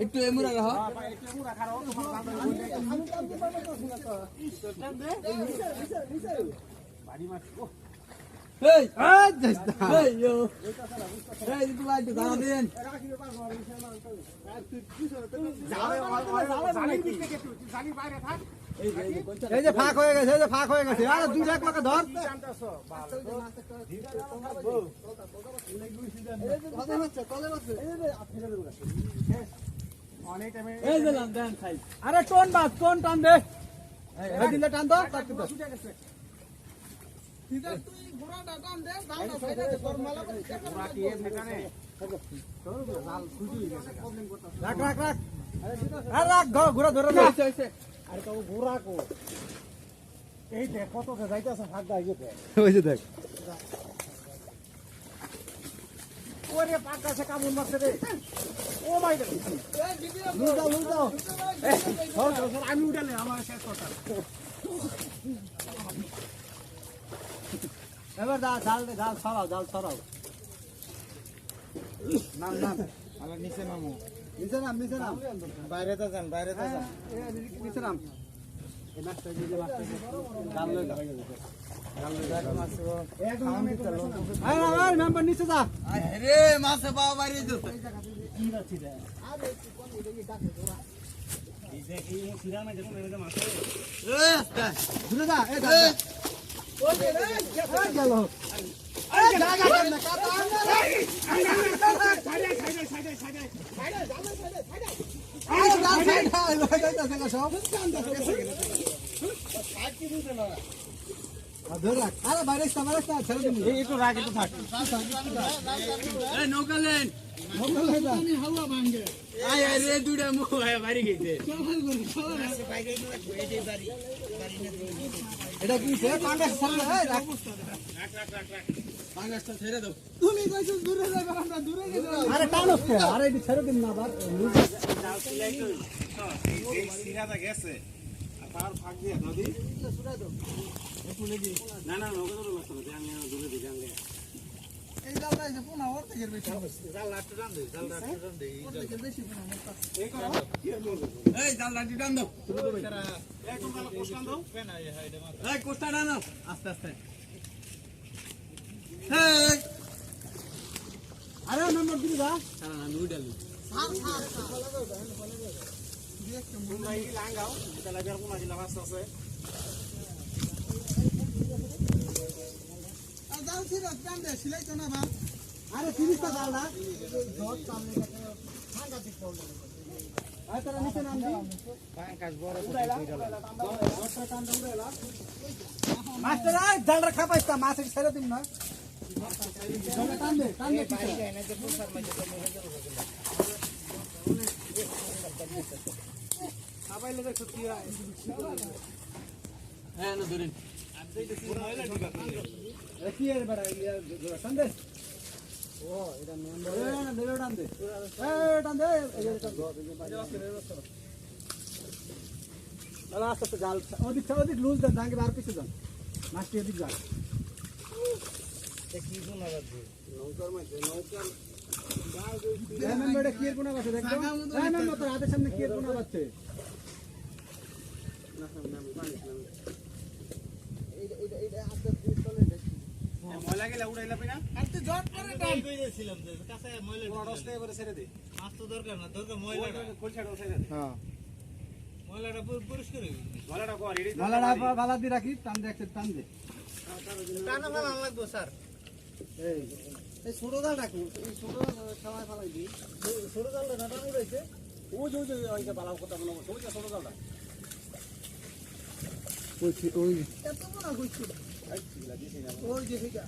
একটু এমুরা রাখো এই এই ইয়ো এই তুই একটু দাঁড়া দেন এই যে ফাঁক হয়ে গেছে, এই যে ফাঁক হয়ে গেছে। আরে দুই এক লোকে ধর। এই দিলাম দেন খাই আরে টোন বাস, টোন টান দে। এই দিলে টান তো। রাখ রাখ রাখ। আরে রাখ, ঘোরা ধরে না। আরে তো ঘোরা কো এই দেখ কত যাইতেছে ফাঁক দা গেছে ওই যে দেখ। ওরে পাক গাছে কামড় মারছে রে ও মাই গড লুজ দাও আমি উঠালে আমার শেষ কথা এবার জাল দে, জাল ছড়াও, জাল ছড়াও। নাম নাম আমার নিচে নামো নিচে নাম, নিচে নাম। বাইরে তো যান নিচে নাম। এই মাছটা দিলে মাছটা জাল লই যা। একদম আরে মেম্বার নিচে যা। রে মাছে পাওয়া বাইরে যেতে কি রাখছি রে আরে কোন এই যে এই সিরা মে দেখো মেরে মাছ ঘুরে যা। এই যা। ওই রে গেল। আরে যা যা না কাটা আরে যা সাইড হা, লই যাইতাছে না সব। ধরে রাখ। আরে বাইরে ছেড়ে দিন। এই একটু রাখ একটু থাক এই নৌকা লেন আয় আয় রে দুটা মুখ আয় বাড়ি গেছে এটা কি সে পাঙ্গাস ছাড়লে? এই রাখ। পাঙ্গাসটা ছেড়ে দাও তুমি কইছো দূরে যাইবা, আমরা দূরে গেছি। আরে টানো কে? আরে এটি ছেড়ে দিন না আবার। এই সিরাটা গেছে আর তার ফাঁক দিয়ে নদী না না নৌকা তো মাছ না আমি দূরে দিকে আনগে এই জালটা এসে পুনা ওর থেকে বেশি। জাল লাটটা টান দে ওর থেকে বেশি পুনা মোটা। এই করো কি হলো এই জাল লাঠি টান দাও এই কোন কালো কোস্টান দাও কেন এই হাইডে মাছ এই কোস্টা টানো আস্তে আস্তে এই আরে নম্বর দিবি যা। সারা না নুই ডালি তোমরা এই লাঙ্গাও তাহলে বের কোন আছে মাছ আছে আর জাল ছিল টান দে, সিলাই তো না বা। আরে ফিনিশ তো জাল না। দশ সামনে কাছে ভাঙা দিক পড়ল। আরে তোরা নিচে নাম দি। পাঙ্কাশ বড় করে দিলা দশটা টান দে এলা। মাস্টার আই জালটা খাপাইতা, মাছ ছেড়ে দিন না। টান দে কিছু। খাবাইলে দেখো কি হয় হ্যাঁ না ধরেন এ কি এর বড় ইয়া টান দে। ও এটা মেম্বার না, দেবে টান দে। এই টান দে। এই টান দে। আলা আস্তে আস্তে জাল ওদিক লুজ দেন, দাঙ্গে আর কিছু দেন। মাছটি এদিক যা। কি শোনা যাচ্ছে নৌকার মধ্যে নৌকার এই মেম্বারটা কি এর কোনা আছে দেখো। এই মেম্বার তোর হাতের সামনে কি এর কোনা আছে? ময়লা গেলে উড়াইলা পেনা আর তুই জট করে টান। কইছিলাম যে কাছে ময়লা রসটা এবারে ছেড়ে দে মাছ তো দরকার না দরকার ময়লাটা কোলছাড়া ছেড়ে দে হ্যাঁ। ময়লাটা পরিষ্কার হয়ে গেছে ময়লাটা কর এডি মালাটা বালা দি রাখি, টান দে একটা টান দে। টানা ভালো লাগবে স্যার এই এই ছোট জাল রাখু, এই ছোট জাল খাওয়ায় ফালাই দি। ছোট জালটা না টানা উড়াইছে ওই যে ওইটা বালাও কথা বলবো ওই যে ছোট জালটা ওই এত বড় কইছি। ওই যে এটা